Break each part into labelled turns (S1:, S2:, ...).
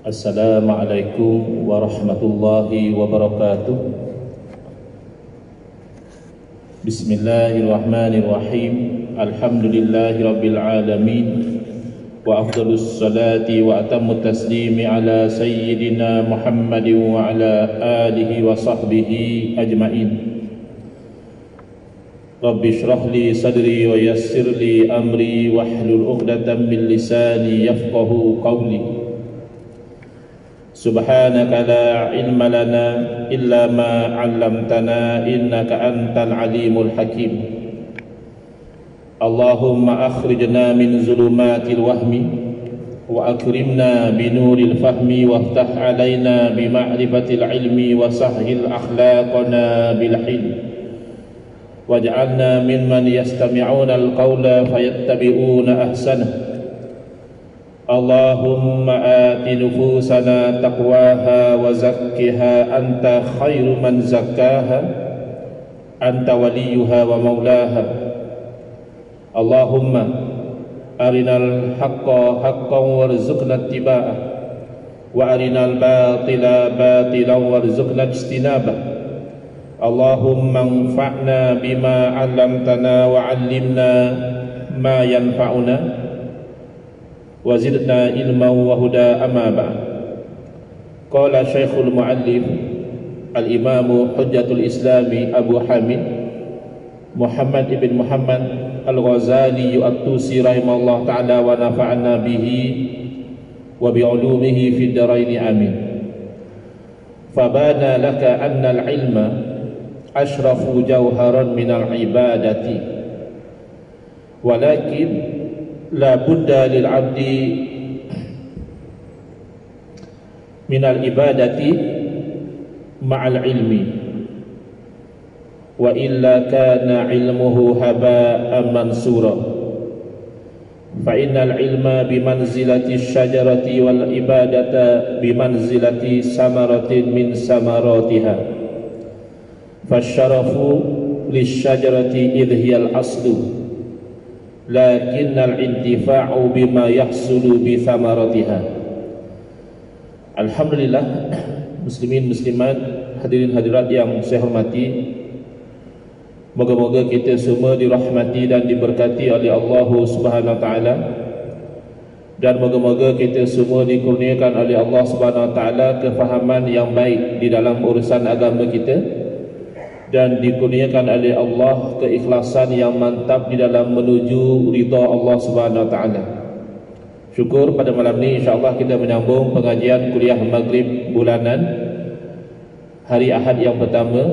S1: Assalamualaikum warahmatullahi wabarakatuh. Bismillahirrahmanirrahim. Alhamdulillahi rabbil alamin. Wa afdalus salati wa atammu taslimi ala sayyidina Muhammadin wa ala alihi wa sahbihi ajma'in. Rabbi shrah li sadri wa yassir li amri wahlul 'uqdatam min lisani yafqahu qawli. Subhanaka la ilma lana illa ma 'allamtana innaka antal alimul hakim. Allahumma akhrijna min zulumatil wahmi wa akrimna binuril fahmi waftah alaina bima'rifatil ilmi wa sahhil akhlaqana bil hilm waj'alna mimman yastami'una al-qawla fayattabi'una ahsanah. Allahumma ati nufusana taqwaha wa zakkiha anta khairu man zakkaha anta waliyuha wa maulaha. Allahumma arinal haqqa haqqan warzuqna ittiba'ah wa arinal batila batilan warzuqna ijtinabah. Allahumma anfa'na bima 'allamtana wa 'allimna ma yanfa'una wa zidna ilman wa huda amma ba'd. Qala Syekhul Mu'allif Al-Imam Hujjatul Islami Abu Hamid Muhammad ibn Muhammad Al-Ghazali At-Tusi rahimahullah ta'ala wa nafa'na bihi wa bi'ulumihi fid daraini amin. Fabana laka anna al-ilma ashrafu jawharan minal ibadati walakin la budda lil abdi minal ibadati ma'al ilmi wa illa kana ilmuhu haba'an mansura fa innal ilma bimanzilati syajarati wal ibadata bimanzilati samaratin min samaratiha fasyarafu lisyajarati idhiyal aslu lakinnal intifa'u bima yahsulu bi thamaratiha. Alhamdulillah, muslimin muslimat, hadirin hadirat yang saya hormati, moga-moga kita semua dirahmati dan diberkati oleh Allah Subhanahu wa taala, dan moga-moga kita semua dikurniakan oleh Allah Subhanahu wa taala kefahaman yang baik di dalam urusan agama kita, dan dikurniakan oleh Allah keikhlasan yang mantap di dalam menuju ridha Allah Subhanahu wa taala. Syukur pada malam ini insya-Allah kita menyambung pengajian kuliah Maghrib bulanan hari Ahad yang pertama,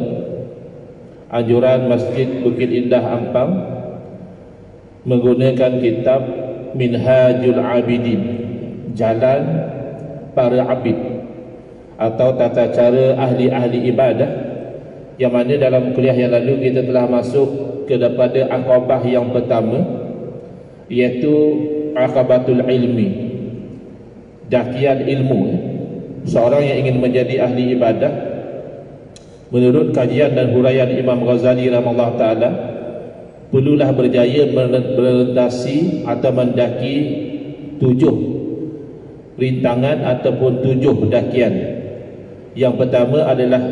S1: anjuran Masjid Bukit Indah Ampang, menggunakan kitab Minhajul Abidin, Jalan Para Abid, atau tata cara ahli-ahli ibadah, yang mana dalam kuliah yang lalu kita telah masuk kepada akabah yang pertama, iaitu akabatul ilmi, dakian ilmu. Seorang yang ingin menjadi ahli ibadah, menurut kajian dan huraian Imam Ghazali rahimahullah ta'ala, perlulah berjaya melintasi atau mendaki 7 rintangan ataupun 7 dakian. Yang pertama adalah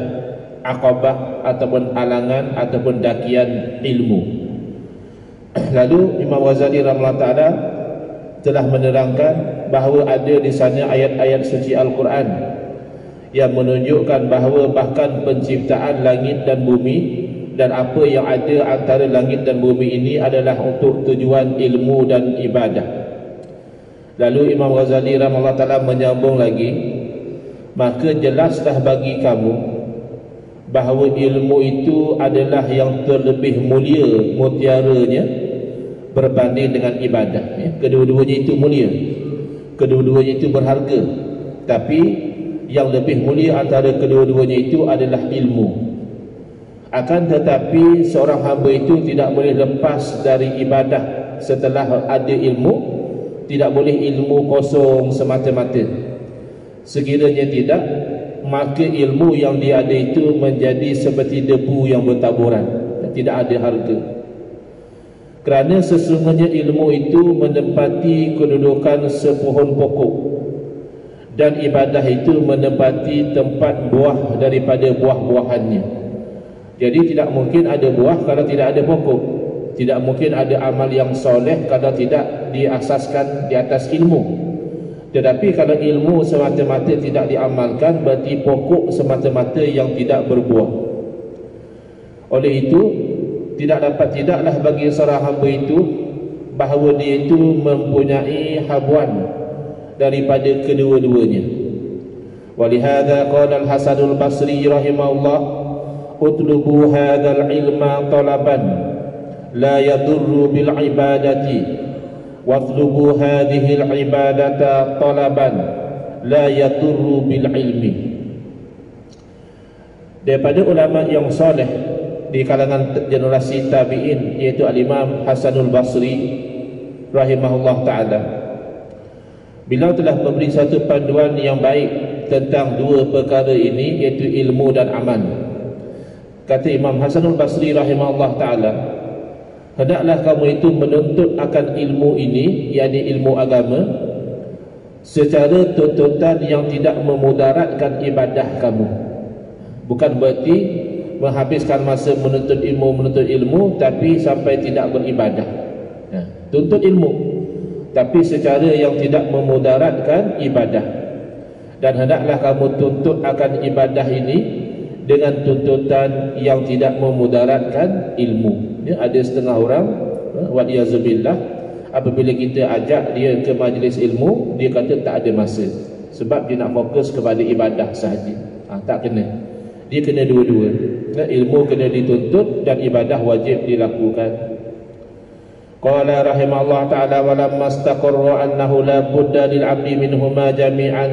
S1: akabah ataupun halangan ataupun dakian ilmu. Lalu Imam Ghazali rahimahullah ta'ala telah menerangkan bahawa ada di sana ayat-ayat suci Al-Quran yang menunjukkan bahawa bahkan penciptaan langit dan bumi dan apa yang ada antara langit dan bumi ini adalah untuk tujuan ilmu dan ibadah. Lalu Imam Ghazali rahimahullah ta'ala menyambung lagi, maka jelaslah bagi kamu bahawa ilmu itu adalah yang terlebih mulia mutiaranya berbanding dengan ibadah. Kedua-duanya itu mulia, kedua-duanya itu berharga, tapi yang lebih mulia antara kedua-duanya itu adalah ilmu. Akan tetapi seorang hamba itu tidak boleh lepas dari ibadah setelah ada ilmu. Tidak boleh ilmu kosong semata-mata. Sekiranya tidak, maka ilmu yang dia ada itu menjadi seperti debu yang bertaburan, tidak ada harga. Kerana sesungguhnya ilmu itu menempati kedudukan sepohon pokok dan ibadah itu menempati tempat buah daripada buah-buahannya. Jadi tidak mungkin ada buah kalau tidak ada pokok. Tidak mungkin ada amal yang soleh kalau tidak diasaskan di atas ilmu. Tetapi kalau ilmu semata-mata tidak diamalkan, berarti pokok semata-mata yang tidak berbuah. Oleh itu, tidaklah bagi seorang hamba itu bahawa dia itu mempunyai habuan daripada kedua-duanya. Walihada qala al-Hasanul Basri rahimahullah, utlubu hadzal ilma talaban la yadurru bil ibadati watlubu hadhihi al ibadata talaban la yadurru bil ilmi. Daripada ulama yang soleh di kalangan generasi tabi'in, iaitu al-Imam Hasanul Basri rahimahullah ta'ala, beliau telah memberi satu panduan yang baik tentang dua perkara ini, iaitu ilmu dan amal. Kata Imam Hasanul Basri rahimahullah ta'ala, hendaklah kamu itu menuntut akan ilmu ini, yakni ilmu agama, secara tuntutan yang tidak memudaratkan ibadah kamu. Bukan berarti menghabiskan masa menuntut ilmu tapi sampai tidak beribadah. Tuntut ilmu tapi secara yang tidak memudaratkan ibadah. Dan hendaklah kamu tuntut akan ibadah ini dengan tuntutan yang tidak memudaratkan ilmu. Ada setengah orang, waliyazubillah, apabila kita ajak dia ke majlis ilmu, dia kata tak ada masa sebab dia nak fokus kepada ibadah sahaja. Tak kena. Dia kena dua-dua. Ilmu kena dituntut dan ibadah wajib dilakukan. Qala rahimahullah ta'ala, walamma istaqarra annahu la budda lil 'abdi minhuma jami'an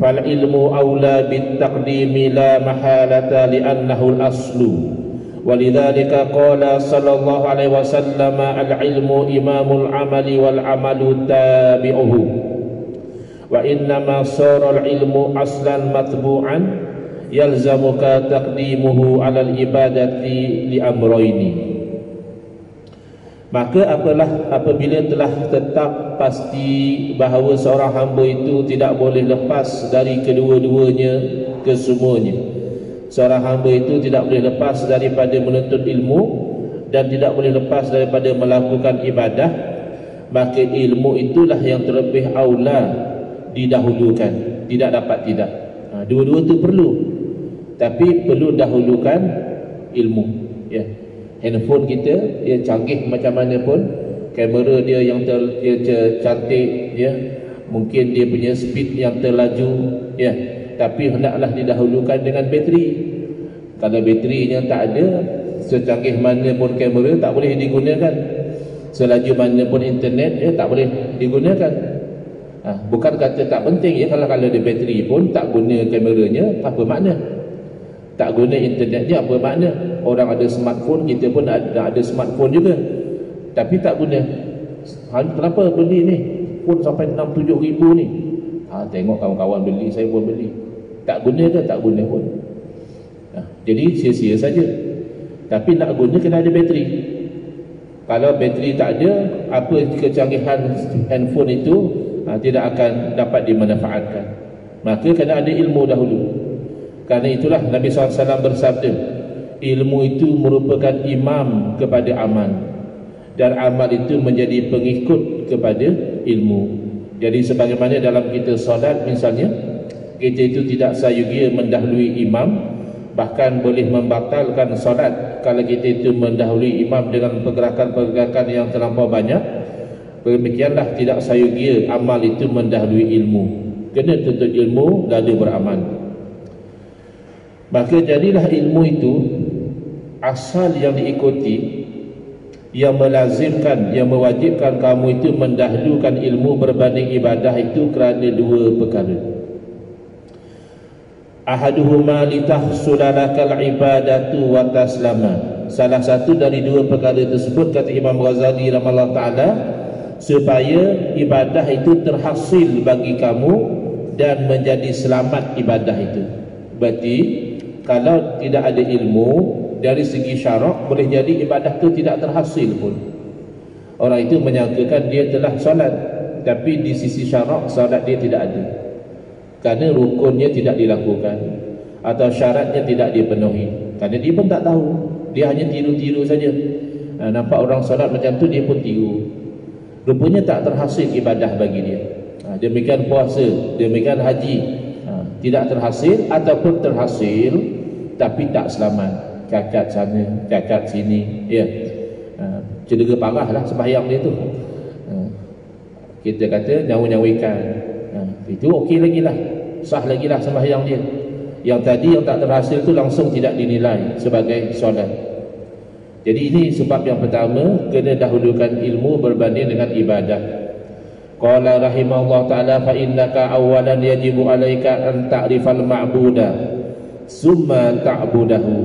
S1: fal ilmu aula bit taqdimi la mahalata li annahu al aslu. Walidzalika qala sallallahu alaihi wasallam, al ilmu imamul amali wal amalu tabi'uhu. Wa inna ma sara al ilmu aslan matbu'an yalzamuka taqdimuhu alal ibadati li amroini. Maka apabila telah tetap pasti bahawa seorang hamba itu tidak boleh lepas dari kedua-duanya kesemuanya. Seorang hamba itu tidak boleh lepas daripada menuntut ilmu dan tidak boleh lepas daripada melakukan ibadah, maka ilmu itulah yang terlebih aula didahulukan. Tidak dapat tidak. Dua-dua itu perlu, tapi perlu dahulukan ilmu. Handphone kita, dia canggih macam mana pun, kamera dia yang cantik, mungkin dia punya speed yang terlaju, tapi hendaklah didahulukan dengan bateri. Kalau baterinya tak ada, secanggih mana pun kamera tak boleh digunakan, selaju mana pun internet tak boleh digunakan. Bukan kata tak penting, kalau ada bateri pun tak guna kameranya, apa makna? Tak guna internetnya, apa makna? Orang ada smartphone, kita pun ada smartphone juga, tapi tak guna. Kenapa beli ni phone sampai 6-7 ribu ni? Tengok kawan-kawan beli, saya pun beli. Tak guna ke? Tak guna pun. Jadi sia-sia saja. Tapi nak guna kena ada bateri. Kalau bateri tak ada, apa kecanggihan handphone itu tidak akan dapat dimanfaatkan. Maka kena ada ilmu dahulu. Karena itulah Nabi SAW bersabda, ilmu itu merupakan imam kepada amal, dan amal itu menjadi pengikut kepada ilmu. Jadi sebagaimana dalam kita solat misalnya, kita itu tidak sayugia mendahului imam, bahkan boleh membatalkan solat kalau kita itu mendahului imam dengan pergerakan-pergerakan yang terlampau banyak. Demikianlah tidak sayugia amal itu mendahului ilmu. Kena tuntut ilmu lalu beramal. Maka jadilah ilmu itu asal yang diikuti, yang melazimkan, yang mewajibkan kamu itu mendahulukan ilmu berbanding ibadah itu kerana dua perkara. Ahaduhuma litahsulalakal ibadatu wa taslama. Salah satu dari dua perkara tersebut, kata Imam Ghazali rahimahullah ta'ala, supaya ibadah itu terhasil bagi kamu dan menjadi selamat ibadah itu. Berarti kalau tidak ada ilmu dari segi syarak, boleh jadi ibadah itu tidak terhasil pun. Orang itu menyangkakan dia telah solat, tapi di sisi syarak solat dia tidak ada. kerana rukunnya tidak dilakukan atau syaratnya tidak dipenuhi, kerana dia pun tak tahu, dia hanya tiru-tiru saja. Nampak orang solat macam tu, dia pun tiru, rupanya tak terhasil ibadah bagi dia. Demikian puasa, demikian haji, tidak terhasil ataupun terhasil tapi tak selamat, cacat sana, cacat sini, ya. Cedera parah lah sembahyang dia tu. Kita kata nyawa-nyawikan, itu okey lagi lah, sah lagi lah sembahyang dia. Yang tadi yang tak terhasil tu langsung tidak dinilai sebagai solat. Jadi ini sebab yang pertama, kena dahulukan ilmu berbanding dengan ibadah. Qala rahimahullah ta'ala, fa innaka awalan yajibu alaika an ta'rifal ma'buda summa ta'budahu,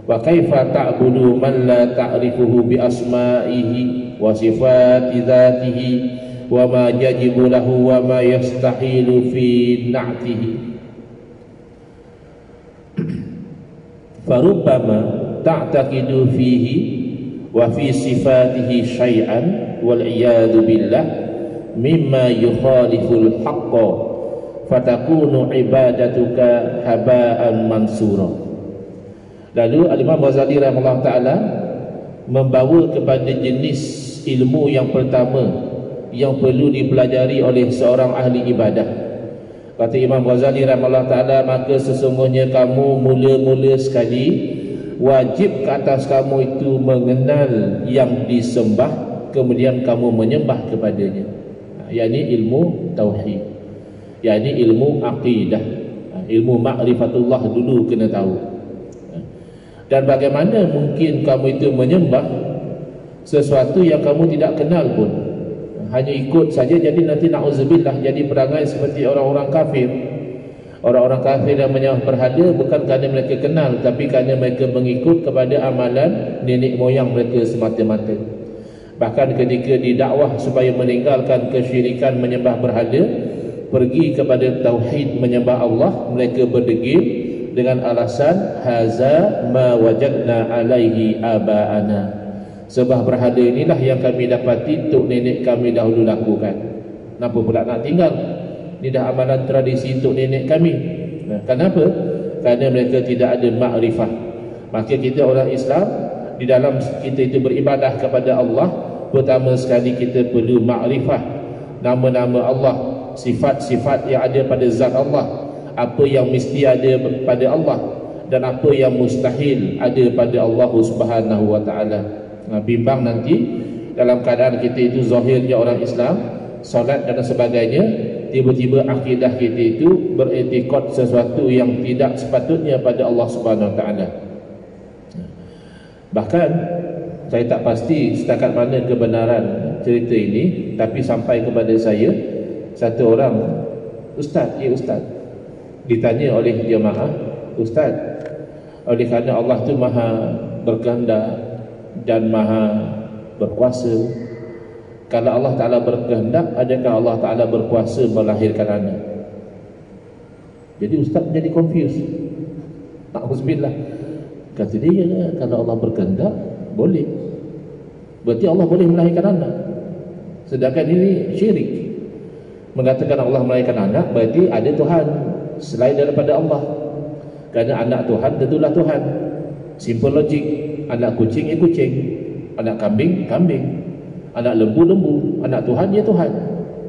S1: wa kaifa ta'budu man la ta'rifuhu bi asma'ihi wa sifati dhatihi wa ma yajibu lahu wa ma yastahilu fi na'tihi. Farubbama ta'taqidu fihi wa fi sifatihi syai'an wal iyadu billah mimma yukhaliful haqqa fatakunu ibadatuka haba'an mansura. Lalu Al-Imam Ghazali rahimahullah ta'ala membawa kepada jenis ilmu yang pertama yang perlu dipelajari oleh seorang ahli ibadah. Kata Imam Ghazali rahimahullah ta'ala, maka sesungguhnya kamu mula-mula sekali wajib ke atas kamu itu mengenal yang disembah, kemudian kamu menyembah kepadanya, yakni ilmu tauhid, yakni ilmu akidah, ilmu ma'rifatullah dulu kena tahu. Dan bagaimana mungkin kamu itu menyembah sesuatu yang kamu tidak kenal pun, hanya ikut saja, jadi nanti na'udzubillah jadi perangai seperti orang-orang kafir. Orang-orang kafir yang menyembah berhala bukan kerana mereka kenal, tapi kerana mereka mengikut kepada amalan nenek moyang mereka semata-mata. Bahkan ketika didakwah supaya meninggalkan kesyirikan menyembah berhala, pergi kepada tauhid menyembah Allah, mereka berdegil dengan alasan haza ma wajadna alaihi aba'ana, sebab berhala inilah yang kami dapati tok nenek kami dahulu lakukan. Kenapa pula nak tinggal? Ini dah amalan tradisi tok nenek kami. Kenapa? Kerana mereka tidak ada makrifah. Maka kita orang Islam, di dalam kita itu beribadah kepada Allah, pertama sekali kita perlu makrifah nama-nama Allah, sifat-sifat yang ada pada zat Allah, apa yang mesti ada pada Allah dan apa yang mustahil ada pada Allah Subhanahu wa ta'ala. Bimbang nanti dalam keadaan kita itu zahirnya orang Islam, solat dan sebagainya, tiba-tiba akidah kita itu beriktikad sesuatu yang tidak sepatutnya pada Allah Subhanahu wa ta'ala. Bahkan saya tak pasti setakat mana kebenaran cerita ini, tapi sampai kepada saya satu orang ustaz, ditanya oleh jemaah, ustaz, oleh kerana Allah tu maha berkehendak dan maha berkuasa, kalau Allah Ta'ala berkehendak, adakah Allah Ta'ala berkuasa melahirkan anak? Jadi ustaz menjadi confused. Na'udzubillah. Kata dia, kalau Allah berkehendak boleh, berarti Allah boleh melahirkan anak. Sedangkan ini syirik. Mengatakan Allah melahirkan anak berarti ada Tuhan selain daripada Allah. Kerana anak Tuhan tentulah Tuhan. Simple logik. Anak kucing ya kucing, anak kambing kambing, anak lembu lembu, anak Tuhan ya Tuhan.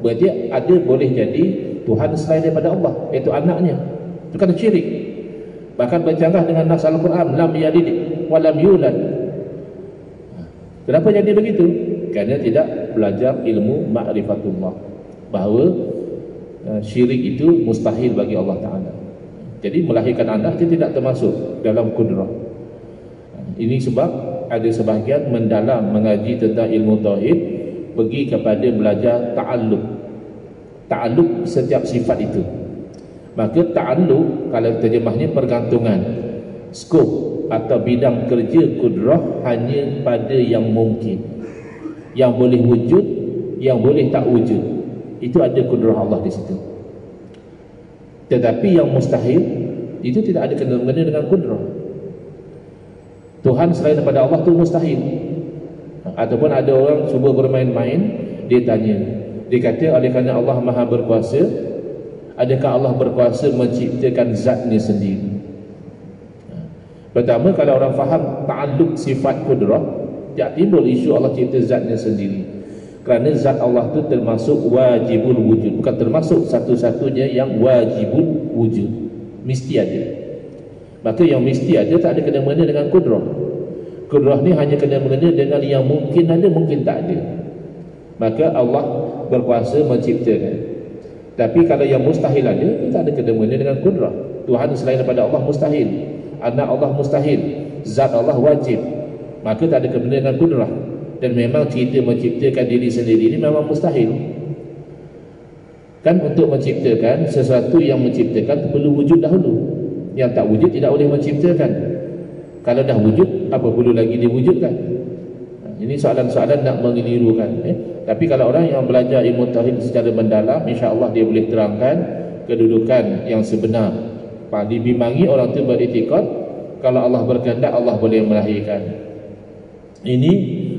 S1: Berarti ada boleh jadi Tuhan selain daripada Allah, iaitu anaknya. Itu kan syirik. Bahkan bercanggah dengan nas Al-Quran, lam yalid wa lam yulad. Kenapa jadi begitu? Kerana tidak belajar ilmu ma'rifatullah, bahawa syirik itu mustahil bagi Allah Ta'ala. Jadi melahirkan anak itu tidak termasuk dalam kudrah. Ini sebab ada sebahagian mendalam mengaji tentang ilmu tauhid, pergi kepada belajar ta'alluq. Ta'alluq setiap sifat itu. Maka ta'alluq, kalau terjemahnya pergantungan, skop atau bidang kerja kudrah hanya pada yang mungkin, yang boleh wujud, yang boleh tak wujud. Itu ada kudrah Allah di situ. Tetapi yang mustahil itu tidak ada kena-mengena dengan kudrah. Tuhan selain daripada Allah tu mustahil. Ataupun ada orang cuba bermain-main, dia tanya, dia kata oleh kerana Allah maha berkuasa, Adakah Allah berkuasa menciptakan zatnya sendiri? Pertama, kalau orang faham ta'alluq sifat kudrah, tak timbul isu Allah cipta zatnya sendiri. Kerana zat Allah itu termasuk wajibul wujud, bukan termasuk satu-satunya yang wajibul wujud, mesti ada. Maka yang mesti ada tak ada kena-mengena dengan kudrah. Kudrah ni hanya kena-mengena dengan yang mungkin ada, mungkin tak ada. Maka Allah berkuasa menciptakan. Tapi kalau yang mustahil ada, tak ada kena-mengena dengan kudrah. Tuhan selain daripada Allah mustahil, anak Allah mustahil, zat Allah wajib, maka tak ada kena-mengena dengan kudrah. Dan memang kita menciptakan diri sendiri ini memang mustahil. Kan untuk menciptakan sesuatu yang menciptakan perlu wujud dahulu. Yang tak wujud tidak boleh menciptakan. Kalau dah wujud, apa perlu lagi diwujudkan? Ini soalan-soalan nak mengelirukan. Tapi kalau orang yang belajar ilmu tauhid secara mendalam, insya-Allah dia boleh terangkan kedudukan yang sebenar. Dibimbangi orang itu beriktikad, kalau Allah berkehendak, Allah boleh melahirkan. Ini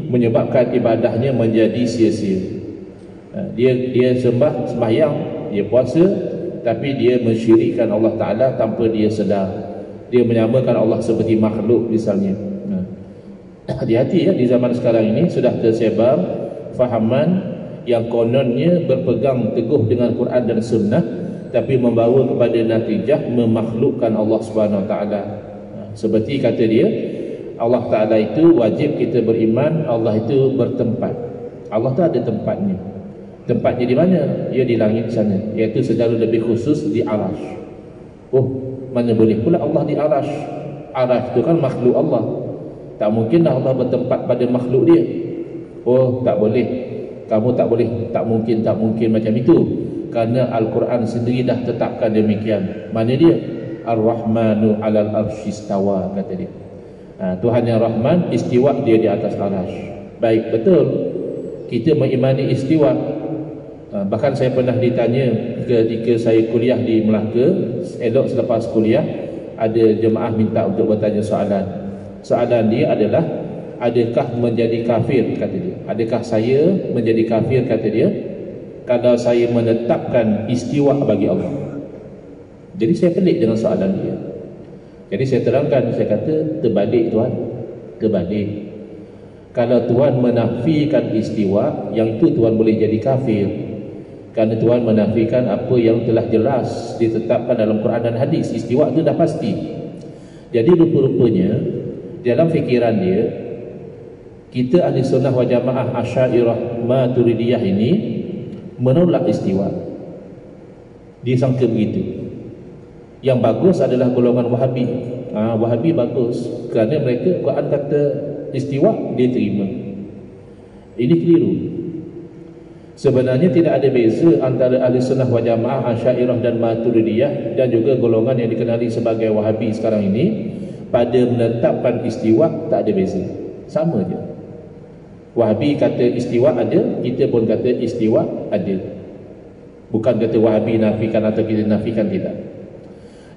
S1: menyebabkan ibadahnya menjadi sia-sia. Dia sembahyang, dia puasa, tapi dia mensyirikkan Allah Ta'ala tanpa dia sedar. Dia menyamakan Allah seperti makhluk misalnya. Hati-hati ya, di zaman sekarang ini sudah tersebar fahaman yang kononnya berpegang teguh dengan Quran dan Sunnah, tapi membawa kepada natijah memakhlukkan Allah Subhanahu Wa Ta'ala. Seperti kata dia, Allah Ta'ala itu wajib kita beriman Allah itu bertempat. Allah tu ada tempatnya. Tempatnya di mana? Ia di langit sana, iaitu secara lebih khusus di Arash. Oh, mana boleh pula Allah di Arash? Arash itu kan makhluk Allah. Tak mungkinlah Allah bertempat pada makhluk dia. Oh, tak boleh. Kamu tak boleh, tak mungkin macam itu. Kerana Al-Quran sendiri dah tetapkan demikian. Mana dia? Ar-Rahmanu 'alal arsy istawa, kata dia. Tuhan yang Rahman, istiwa dia di atas arash. Baik, betul, kita mengimani istiwa. Bahkan saya pernah ditanya ketika saya kuliah di Melaka, elok selepas kuliah, ada jemaah minta untuk bertanya soalan. Soalan dia adalah, adakah menjadi kafir, kata dia. Adakah saya menjadi kafir, kata dia, kalau saya menetapkan istiwa bagi Allah? Jadi saya pelik dengan soalan dia. Jadi saya terangkan, saya kata terbalik tuan, terbalik. Kalau Tuhan menafikan istiwa, yang itu Tuhan boleh jadi kafir. Kerana Tuhan menafikan apa yang telah jelas ditetapkan dalam Quran dan hadis. Istiwa itu dah pasti. Jadi rupa-rupanya dalam fikiran dia, kita ahli sunnah wal jamaah Asy'ariyah Maturidiyah ini menolak istiwa. Dia sangka begitu. Yang bagus adalah golongan Wahabi. Wahabi bagus kerana mereka Quran kata istiwa, dia terima. Ini keliru. Sebenarnya tidak ada beza antara ahli sunnah wal jamaah Asy'ariyah dan Maturidiyah dan juga golongan yang dikenali sebagai Wahabi sekarang ini. Pada menetapkan istiwa tak ada beza, sama je. Wahabi kata istiwa ada, kita pun kata istiwa ada. Bukan kata Wahabi nafikan atau kita nafikan, tidak.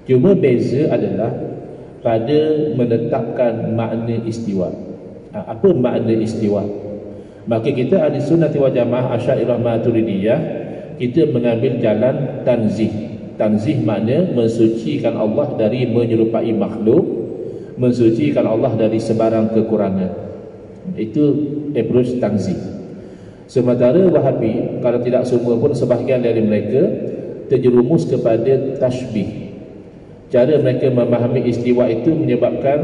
S1: Cuma beza adalah pada menetapkan makna istiwa. Apa makna istiwa? Maka kita ahli sunnah wal jamaah Asy'ariyah Maturidiyah, kita mengambil jalan tanzih. Tanzih makna mensucikan Allah dari menyerupai makhluk, mensucikan Allah dari sebarang kekurangan. Itu approach tanzih. Sementara Wahabi, kalau tidak semua pun sebahagian dari mereka, terjerumus kepada tashbih. Cara mereka memahami istiwa itu menyebabkan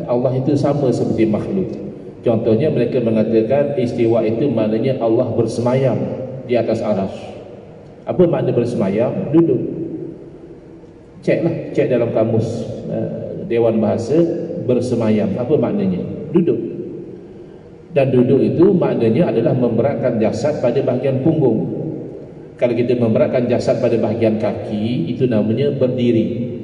S1: Allah itu sama seperti makhluk. Contohnya mereka mengatakan istiwa itu maknanya Allah bersemayam di atas arash. Apa makna bersemayam? Duduk. Cek dalam kamus Dewan Bahasa, bersemayam apa maknanya? Duduk. Dan duduk itu maknanya adalah memberatkan jasad pada bahagian punggung. Kalau kita memberatkan jasad pada bahagian kaki, itu namanya berdiri.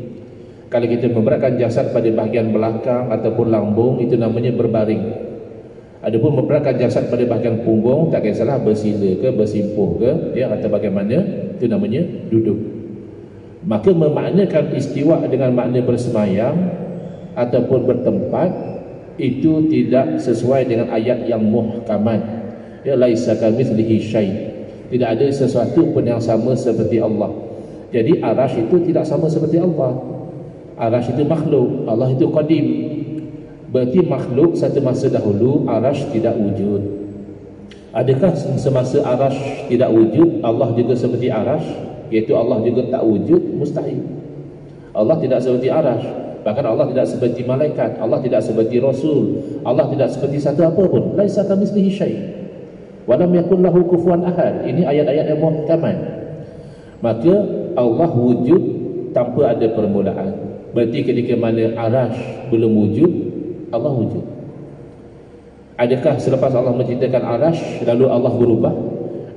S1: Kalau kita memberatkan jasad pada bahagian belakang ataupun lambung, itu namanya berbaring. Adapun memberatkan jasad pada bahagian punggung, tak kisahlah bersila ke, bersimpuh ke, ya, atau bagaimana, itu namanya duduk. Maka memaknakan istiwa dengan makna bersemayam ataupun bertempat, itu tidak sesuai dengan ayat yang muhkamat. Ya, laisa kamitslihi syai'. Tidak ada sesuatu pun yang sama seperti Allah. Jadi arash itu tidak sama seperti Allah. Arash itu makhluk, Allah itu qadim. Berarti makhluk satu masa dahulu arash tidak wujud. Adakah semasa arash tidak wujud Allah juga seperti arash, iaitu Allah juga tak wujud? Mustahil. Allah tidak seperti arash, bahkan Allah tidak seperti malaikat, Allah tidak seperti rasul, Allah tidak seperti satu apa pun. Laisa kamitslihi syai' wa lam yakul lahu kufuwan ahad. Ini ayat-ayat yang muhkamat. Maka Allah wujud tanpa ada permulaan. Berarti ketika mana arash belum wujud, Allah wujud. Adakah selepas Allah menciptakan arash lalu Allah berubah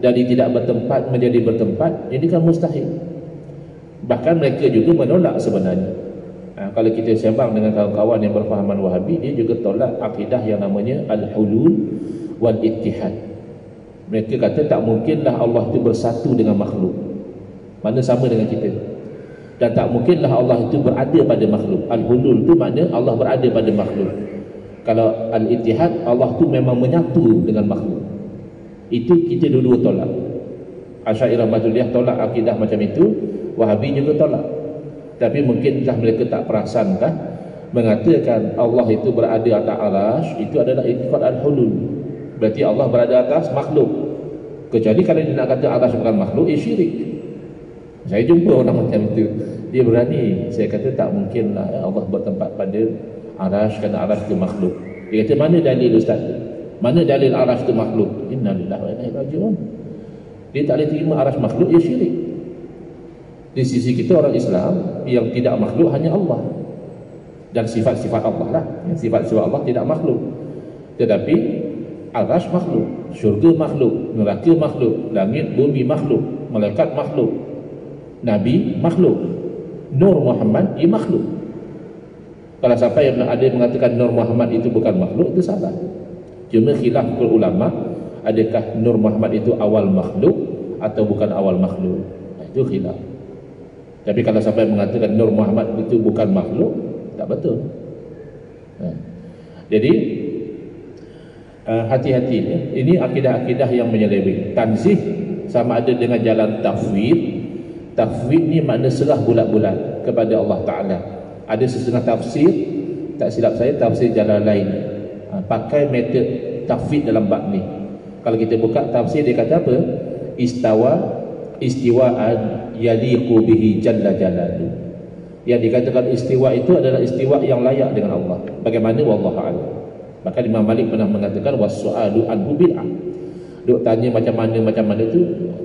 S1: dari tidak bertempat menjadi bertempat? Ini kan mustahil. Bahkan mereka juga menolak sebenarnya. Kalau kita sembang dengan kawan-kawan yang berfahaman Wahabi, dia juga tolak akidah yang namanya al-hulul wal ittihad. Mereka kata tak mungkinlah Allah itu bersatu dengan makhluk, mana sama dengan kita. Dan tak mungkinlah Allah itu berada pada makhluk. Al-hulul itu makna Allah berada pada makhluk. Kalau al-ittihad, Allah tu memang menyatu dengan makhluk. Itu kita dua-dua tolak. Asy'ariyah Maturidiyah tolak akidah macam itu, Wahabi juga tolak. Tapi mungkinkah mereka tak perasankah mengatakan Allah itu berada atas arash, itu adalah i'tiqad al-hulul. Berarti Allah berada atas makhluk. Kecuali kalau dia nak kata arash bukan makhluk, syirik. Saya jumpa orang macam itu, dia berani. Saya kata tak mungkinlah Allah bertempat pada arash, kerana arash itu makhluk. Dia kata, mana dalil Ustaz? Mana dalil arash itu makhluk? Innalillahi wa inna ilaihi raji'un. Dia tak boleh terima arash makhluk, dia syirik. Di sisi kita orang Islam, yang tidak makhluk hanya Allah dan sifat-sifat Allah lah. Sifat-sifat Allah tidak makhluk. Tetapi arash makhluk, syurga makhluk, neraka makhluk, langit bumi makhluk, malaikat makhluk, Nabi makhluk, Nur Muhammad ia makhluk. Kalau siapa yang ada mengatakan Nur Muhammad itu bukan makhluk, itu salah. Cuma khilaf ulama, adakah Nur Muhammad itu awal makhluk atau bukan awal makhluk, itu khilaf. Tapi kalau siapa yang mengatakan Nur Muhammad itu bukan makhluk, tak betul. Jadi hati-hati ya. Ini akidah-akidah yang menyeleweng. Tanzih sama ada dengan jalan tafwid. Tafwid ni makna serah bulat-bulat kepada Allah Ta'ala. Ada sesetengah tafsir, tak silap saya, tafsir Jalalain pakai metod tafwid dalam bab ni. Kalau kita buka tafsir, dia kata apa? Istiwa'an yaliqu bihi jalla jalalu. Yang dikatakan istiwa itu adalah istiwa yang layak dengan Allah. Bagaimana? Wallahu a'lam. Maka Imam Malik pernah mengatakan was-su'alu anhu bid'ah. Duk tanya macam mana itu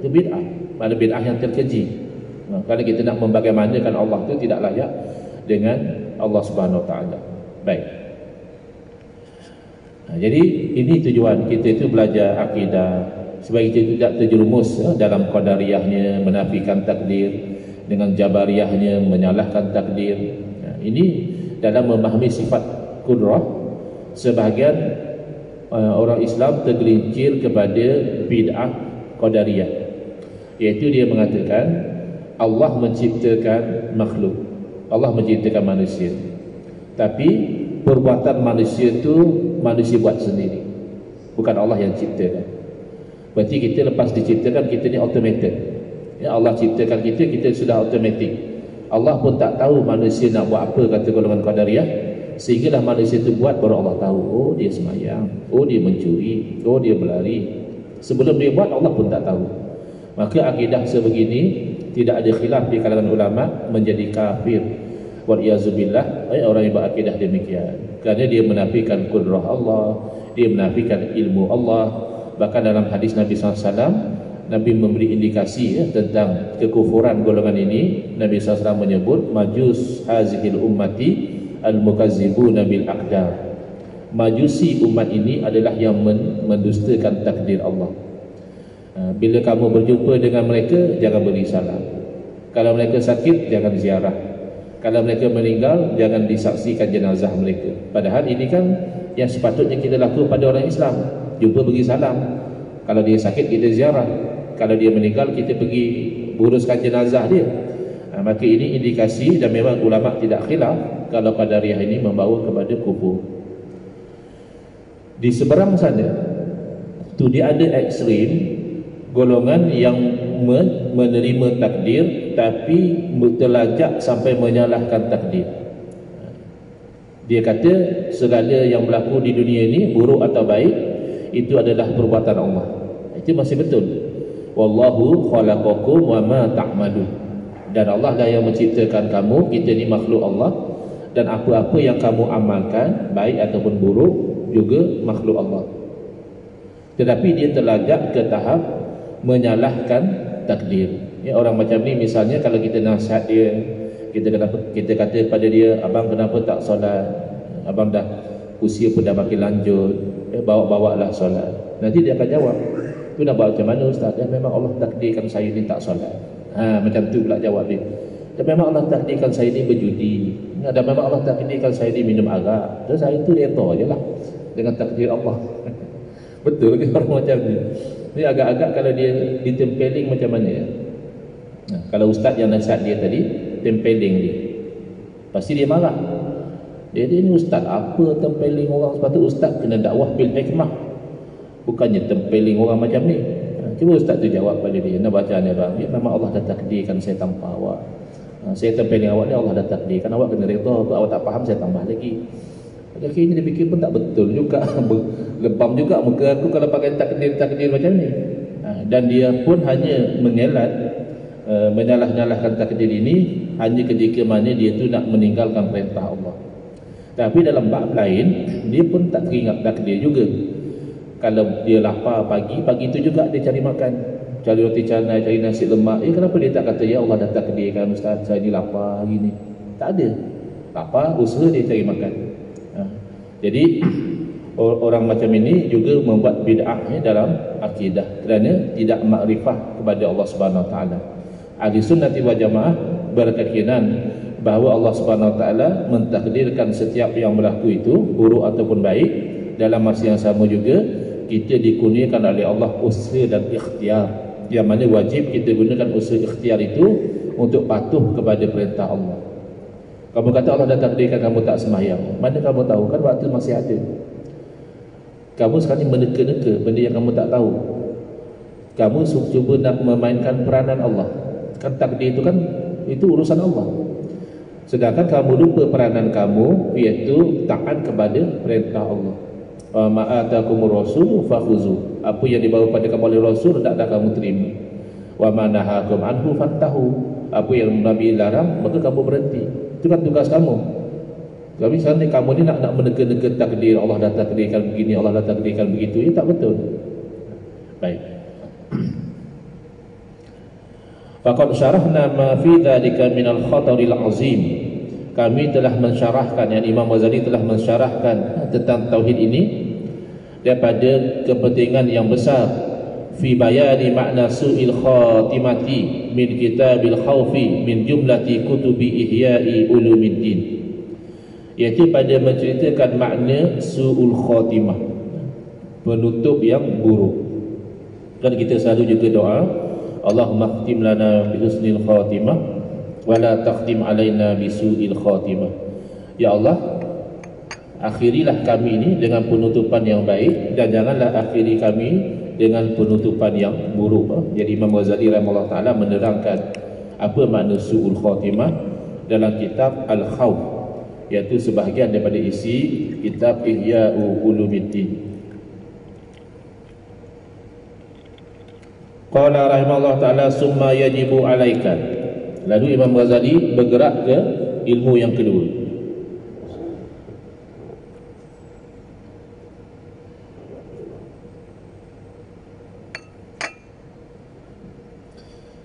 S1: bid'ah. Mana bid'ah yang terkeji. Kerana kita nak membagaimanakan Allah itu tidak layak dengan Allah Subhanahu Wa Taala. Baik. Jadi ini tujuan kita itu belajar akidah supaya kita tidak terjerumus dalam qadariyahnya, menafikan takdir, dengan jabariyahnya, menyalahkan takdir. Ini dalam memahami sifat kudrah, sebahagian orang Islam tergelincir kepada bid'ah qadariyah, iaitu dia mengatakan Allah menciptakan makhluk, Allah menciptakan manusia, tapi perbuatan manusia itu manusia buat sendiri, bukan Allah yang ciptakan. Berarti kita lepas diciptakan, kita ni automated ya. Allah ciptakan kita, kita sudah automatik. Allah pun tak tahu manusia nak buat apa, kata golongan qadariyah, sehinggalah manusia itu buat, baru Allah tahu. Oh dia semayang, oh dia mencuri, oh dia berlari. Sebelum dia buat, Allah pun tak tahu. Maka akidah sebegini tidak ada khilaf di kalangan ulama, menjadi kafir waliyazubillah orang yang berakidah demikian, kerana dia menafikan kudrah Allah, dia menafikan ilmu Allah. Bahkan dalam hadis Nabi SAW, Nabi memberi indikasi tentang kekufuran golongan ini. Nabi SAW menyebut majus hazihil ummati al-mukazzibuna bil aqdar. Majusi umat ini adalah yang mendustakan takdir Allah. Bila kamu berjumpa dengan mereka, jangan beri salam. Kalau mereka sakit, jangan ziarah. Kalau mereka meninggal, jangan disaksikan jenazah mereka. Padahal ini kan yang sepatutnya kita lakukan pada orang Islam. Jumpa bagi salam. Kalau dia sakit, kita ziarah. Kalau dia meninggal, kita pergi uruskan jenazah dia. Maka ini indikasi, dan memang ulama tidak khilaf kalau qadariyah ini membawa kepada kufur. Di seberang sana tu dia ada ekstrim golongan yang menerima takdir tapi terlajak sampai menyalahkan takdir. Dia kata segala yang berlaku di dunia ini, buruk atau baik, itu adalah perbuatan Allah. Itu masih betul. Wallahu khalaqakum wa ma ta'malun. Dan Allah lah yang menciptakan kamu, kita ni makhluk Allah, dan apa-apa yang kamu amalkan, baik ataupun buruk, juga makhluk Allah. Tetapi dia terlajak ke tahap menyalahkan takdir. Ya, orang macam ni misalnya kalau kita nasihat dia, kita kata pada dia, abang kenapa tak solat? Abang dah usia pun dah makin lanjut, bawa-bawalah solat. Nanti dia akan jawab, tu nak buat macam mana ustaz? Memang Allah takdirkan saya ni tak solat. Macam tu pula jawab dia. Dan memang Allah takdirkan saya ni berjudi. Dan memang Allah takdirkan saya ni minum arak. Dan saya tu reta je lah dengan takdir Allah. Betul ke orang macam ni? Ni agak-agak kalau dia ditempeling macam mana ya? Kalau ustaz yang nasihat dia tadi tempeling dia, pasti dia marah. Dia ni ustaz apa tempeling orang? Sebab tu ustaz kena dakwah bil hikmah, bukannya tempeling orang macam ni. Cuba ustaz tu jawab pada dia, nak baca ni bang, ya, memang Allah dah takdirkan saya tanpa awak. Saya tempeling awak ni Allah dah takdirkan, awak kena reda. Awak tak faham saya tambah lagi. Akhirnya dia fikir pun tak betul juga. Lebam juga muka aku kalau pakai takdir macam ni. Dan dia pun hanya mengelat, menyalah-nyalahkan takdir ini hanya ketika mana dia tu nak meninggalkan perintah Allah. Tapi dalam bab lain, dia pun tak teringat takdir juga. Kalau dia lapar pagi itu juga dia cari makan, cari roti canai, cari nasi lemak. Kenapa dia tak kata, ya Allah dah takdirkan ustaz saya ni lapar hari ni? Tak ada. Lapar, usaha dia cari makan. Jadi orang macam ini juga membuat bid'ah dalam akidah kerana tidak makrifah kepada Allah Subhanahu Wa Taala. Ahli Sunnati wal Jamaah berkeyakinan bahawa Allah Subhanahu Wa Taala mentakdirkan setiap yang berlaku itu buruk ataupun baik. Dalam masa yang sama juga kita dikurniakan oleh Allah usaha dan ikhtiar, yang mana wajib kita gunakan usaha ikhtiar itu untuk patuh kepada perintah Allah. Kamu kata Allah dah takdirkan kamu tak sembahyang, mana kamu tahu? Kan waktu masih ada. Kamu sekarang ni meneka-neka benda yang kamu tak tahu. Kamu cuba nak memainkan peranan Allah. Kan takdir itu kan itu urusan Allah. Sedangkan kamu lupa peranan kamu, iaitu taat kepada perintah Allah. Ma atakumur rasul fakhuzu. Apa yang dibawa pada kamu oleh Rasul hendaklah kamu terima. Wa ma nahakum anhu fantahu. Apa yang Nabi larang maka kamu berhenti. Itu kan tugas kamu. Tapi sekarang ni kamu ni nak meneka-neka takdir, Allah dah takdirkan begini, Allah dah takdirkan begitu. Ini tak betul. Baik. Faqad syarahna ma fi dzalika min al-khataril azim. Kami telah mensyarahkan, yang Imam Ghazali telah mensyarahkan tentang tauhid ini daripada kepentingan yang besar fi bayani makna su'il khatimati min kitabil khawfi min jumlati kutubi ihya'i ulumiddin, iaitu pada menceritakan makna su'ul khatimah, penutup yang buruk. Kan kita selalu juga doa, Allahumma khtim lana bi husnil khatimah wa la takhtim alaina bi su'il khatimah. Ya Allah, akhirilah kami ini dengan penutupan yang baik, dan janganlah akhiri kami dengan penutupan yang buruk. Jadi Imam Ghazali rahimahullah ta'ala menerangkan apa makna su'ul khatimah dalam kitab Al-Khawf, iaitu sebahagian daripada isi kitab Ihya'u Ulumiddin. Qala rahimahullah ta'ala summa yajibu alaika. Lalu Imam Ghazali bergerak ke ilmu yang kedua.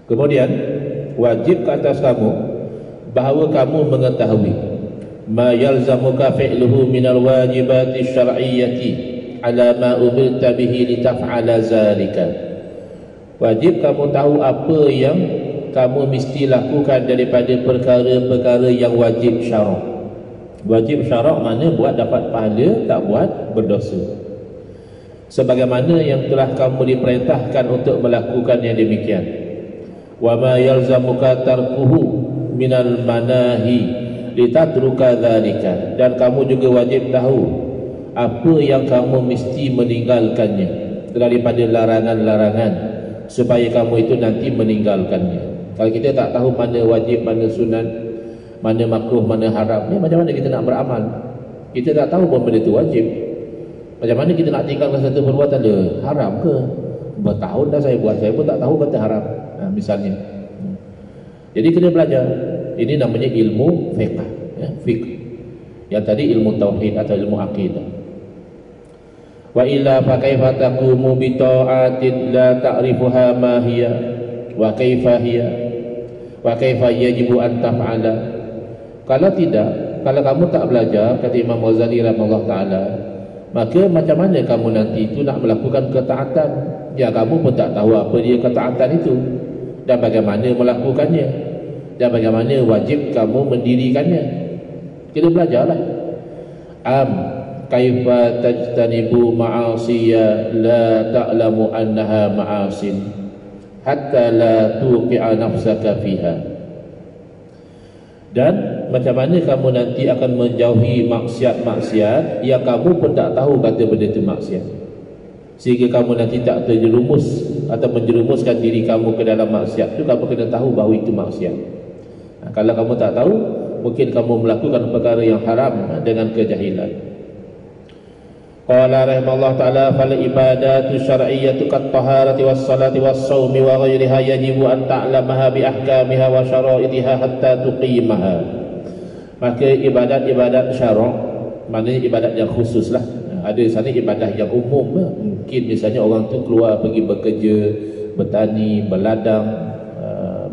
S1: Kemudian wajib ke atas kamu bahawa kamu mengetahui ma yalzamuka fi'luhu minal wajibati syar'iyyati ala ma umirta bihi litaf'ala zalika. Wajib kamu tahu apa yang kamu mesti lakukan daripada perkara-perkara yang wajib syarak. Wajib syarak mana buat dapat pahala, tak buat berdosa. Sebagaimana yang telah kamu diperintahkan untuk melakukan yang demikian. Wa ma yalzamuka tarkuhu minal manahi litatruka dzalika, dan kamu juga wajib tahu apa yang kamu mesti meninggalkannya daripada larangan-larangan supaya kamu itu nanti meninggalkannya. Kalau kita tak tahu mana wajib, mana sunat, mana makruh, mana haram, ni macam mana kita nak beramal? Kita tak tahu pun benda itu wajib. Macam mana kita nak tinggalkan satu perbuatan dia haram ke? Bertahun dah saya buat, saya pun tak tahu kata haram, misalnya. Jadi kena belajar. Ini namanya ilmu fiqh, fiqh. Yang tadi ilmu tauhid atau ilmu akidah. Wa illa fa kaifa taqumu bi ta'atin la ta'rifuha ma hiya wa kaifa hiya wa kaifa yajibu an taf'ala. Kalau tidak, kalau kamu tak belajar, kata Imam Ghazali rahimahullah taala, maka macam mana kamu nanti itu nak melakukan ketaatan? Ya, kamu pun tak tahu apa dia ketaatan itu dan bagaimana melakukannya dan bagaimana wajib kamu mendirikannya. Kita belajarlah. Kaifa tajtanibu ma'asiya la ta'lamu annaha ma'asin hatta la tuqi'a nafsaka fiha. Dan macam mana kamu nanti akan menjauhi maksiat-maksiat yang kamu pun tak tahu kata benda itu maksiat, sehingga kamu nanti tak terjerumus atau menjerumuskan diri kamu ke dalam maksiat itu. Kamu kena tahu bahawa itu maksiat. Kalau kamu tak tahu, mungkin kamu melakukan perkara yang haram dengan kejahilan. Qala rahimallahu ta'ala fal ibadatu syar'iyyatu kat taharati was salati was shaumi wa ghairiha yajibu an ta'lamaha bi ahkamiha wa syara'itiha hatta tuqimaha. Maka ibadat-ibadat syara', maknanya ibadat yang khusus lah. Ada sana ibadah yang umum lah. Mungkin misalnya orang tu keluar pergi bekerja, bertani, berladang,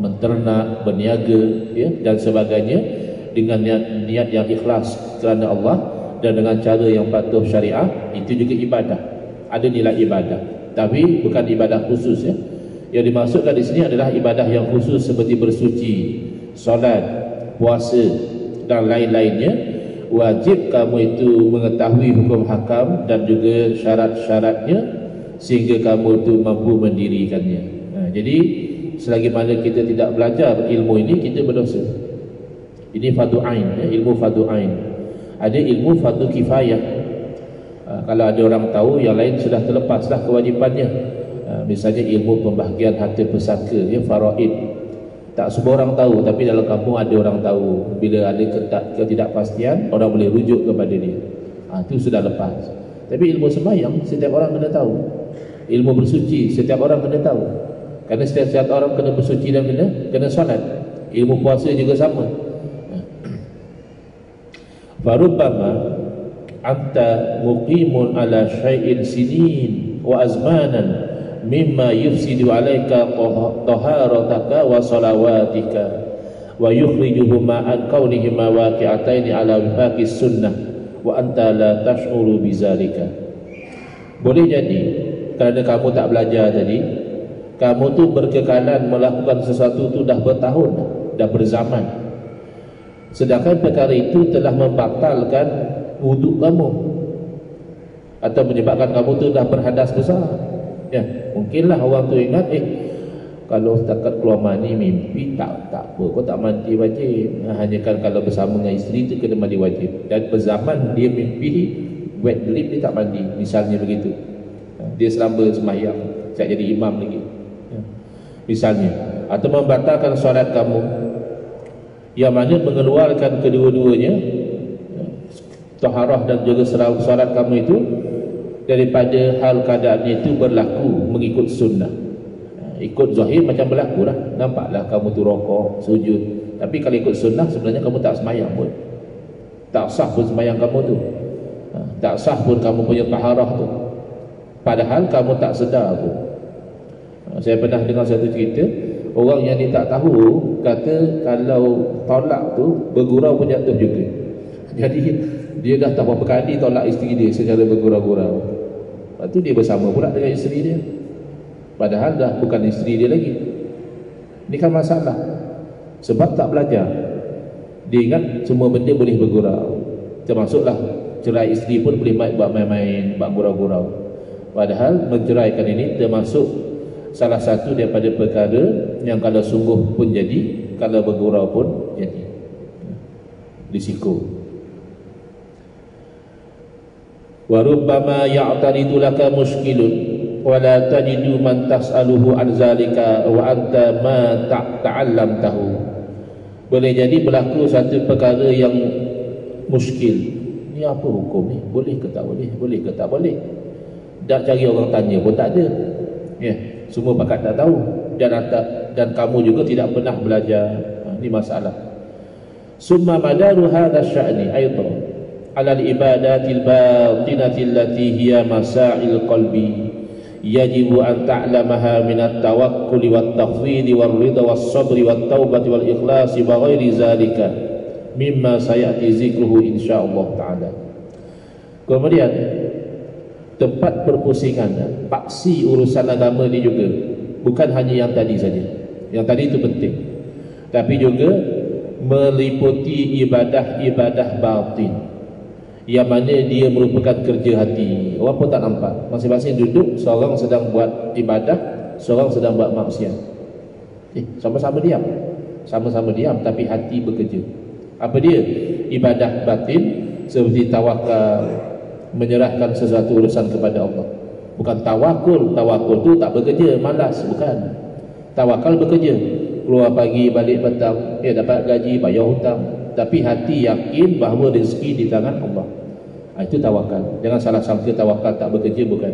S1: menternak, berniaga, ya, dan sebagainya dengan niat yang ikhlas kerana Allah dan dengan cara yang patuh syariah, itu juga ibadah. Ada nilai ibadah, tapi bukan ibadah khusus, ya. Yang dimaksudkan di sini adalah ibadah yang khusus seperti bersuci, solat, puasa dan lain-lainnya. Wajib kamu itu mengetahui hukum hakam dan juga syarat-syaratnya sehingga kamu itu mampu mendirikannya. Jadi selagi mana kita tidak belajar ilmu ini, kita berdosa. Ini fardu ain, ya, ilmu fardu ain. Ada ilmu fardu kifayah. Kalau ada orang tahu, yang lain sudah terlepaslah kewajipannya. Misalnya ilmu pembahagian harta pusaka, ya, faraid. Tak semua orang tahu, tapi dalam kampung ada orang tahu. Bila ada ketidakpastian, orang boleh rujuk kepada dia. Itu sudah lepas. Tapi ilmu sembahyang setiap orang kena tahu. Ilmu bersuci setiap orang kena tahu. Kerana setiap orang kena bersuci dan kena solat. Ilmu puasa juga sama. Farubbama anta muqimun ala syai'in sinin wa azmanan mimma yufsidu alaika taharataka wa salawatika wa yukhrijuhuma an kaunihima waqi'ataini ala wifaqis sunnah wa anta la tash'uru bizalika. Boleh jadi kerana kamu tak belajar tadi, kamu tu berkekalan melakukan sesuatu tu dah bertahun, dah berzaman, sedangkan perkara itu telah membatalkan wuduk kamu atau menyebabkan kamu tu dah berhadas besar. Ya, mungkinlah orang tu ingat, kalau setakat keluar mani mimpi tak apa, kau tak mandi wajib. Hanya kan kalau bersama dengan isteri tu kena mandi wajib. Dan berzaman dia mimpi wet dream, dia tak mandi, misalnya begitu. Dia selamba sembahyang, tak jadi imam lagi, ya, misalnya. Atau membatalkan solat kamu, yang mana mengeluarkan kedua-duanya, taharah dan juga solat kamu itu daripada hal keadaannya itu berlaku mengikut sunnah. Ikut zahir macam berlaku lah, nampaklah kamu tu rokok, sujud. Tapi kalau ikut sunnah, sebenarnya kamu tak sembahyang pun, tak sah pun sembahyang kamu tu, tak sah pun kamu punya taharah tu, padahal kamu tak sedar pun. Saya pernah dengar satu cerita, orang yang dia tak tahu kata kalau tolak tu bergurau pun jatuh juga. Jadi dia dah tak berapa kali tolak isteri dia secara bergurau-gurau. Lepas tu dia bersama pula dengan isteri dia, padahal dah bukan isteri dia lagi. Ini kan masalah, sebab tak belajar. Dia ingat semua benda boleh bergurau, termasuklah cerai isteri pun boleh buat main-main, buat gurau-gurau. Padahal menceraikan ini termasuk salah satu daripada perkara yang kalau sungguh pun jadi, kalau bergurau pun jadi, risiko. Wa rubbama ya'taridu laka muskilun wala tajidu man tas'aluhu an zalika wa anta ma ta'allamtahu. Boleh jadi berlaku satu perkara yang muskil. Ni apa hukum ni? Boleh ke tak boleh? Boleh ke tak boleh? Tak cari orang tanya pun tak ada. Ya, semua pakat tak tahu dan kamu juga tidak pernah belajar. Ini masalah. Summa madaru hadha sya'ni aidan ala al-ibadatil batinati allati hiya masail qalbi yajibu an ta'lamaha min at-tawakkul wat-tafwid war-ridha was-sabr wat-taubah wal-ikhlas wa ghairi zalika mimma sayati zikruhu insyaallah taala. Kemudian tempat perpusingan paksi urusan agama ni juga bukan hanya yang tadi saja. Yang tadi itu penting, tapi juga meliputi ibadah-ibadah batin yang mana dia merupakan kerja hati. Orang pun tak nampak, masing-masing duduk, seorang sedang buat ibadah, seorang sedang buat maksiat. Sama-sama diam, tapi hati bekerja. Apa dia? Ibadah batin seperti tawakal, menyerahkan sesuatu urusan kepada Allah. Bukan tawakul tu tak bekerja, malas, bukan. Tawakal bekerja, keluar pagi balik petang, dapat gaji, bayar hutang, tapi hati yakin bahawa rezeki di tangan Allah. Itu tawakal. Jangan salah sangka tawakal tak bekerja, bukan.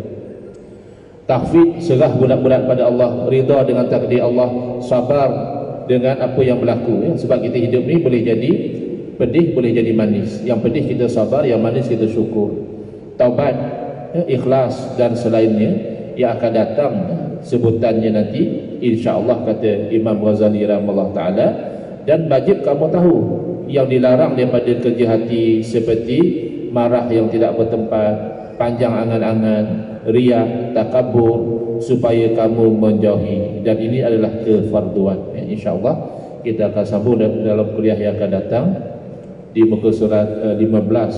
S1: Tahfid, serah bulat-bulat pada Allah, ridha dengan takdir Allah, sabar dengan apa yang berlaku. Sebab kita hidup ni boleh jadi pedih, boleh jadi manis. Yang pedih kita sabar, yang manis kita syukur. Taubat, ikhlas dan selainnya yang akan datang sebutannya nanti insya-Allah, kata Imam Ghazali rahimahullah taala. Dan wajib kamu tahu yang dilarang daripada kerja hati seperti marah yang tidak bertempat, panjang angan-angan, riya, takabur, supaya kamu menjauhi. Dan ini adalah kefarduan. InsyaAllah kita akan sambung dalam kuliah yang akan datang di muka surat 15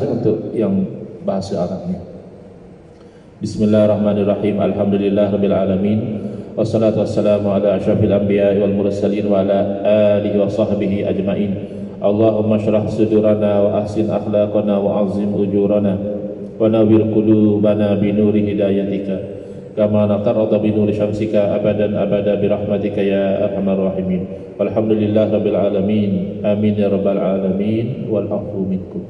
S1: untuk yang bahasa Arabnya. Bismillahirrahmanirrahim. Alhamdulillahirabbil alamin. Wassalatu wassalamu ala asyrafil anbiya'i wal mursalin wa ala alihi wa sahbihi ajma'in. Allahumma syrah sudurana wa ahsin akhlaqana wa azim ujurana wa nawwir qulubana bi nuri hidayatika kama natarada bi nuri syamsika abadan abada bi rahmatika ya arhamar rahimin. Walhamdulillahirabbil alamin. Amin ya rabbal alamin. Wal afu minkum.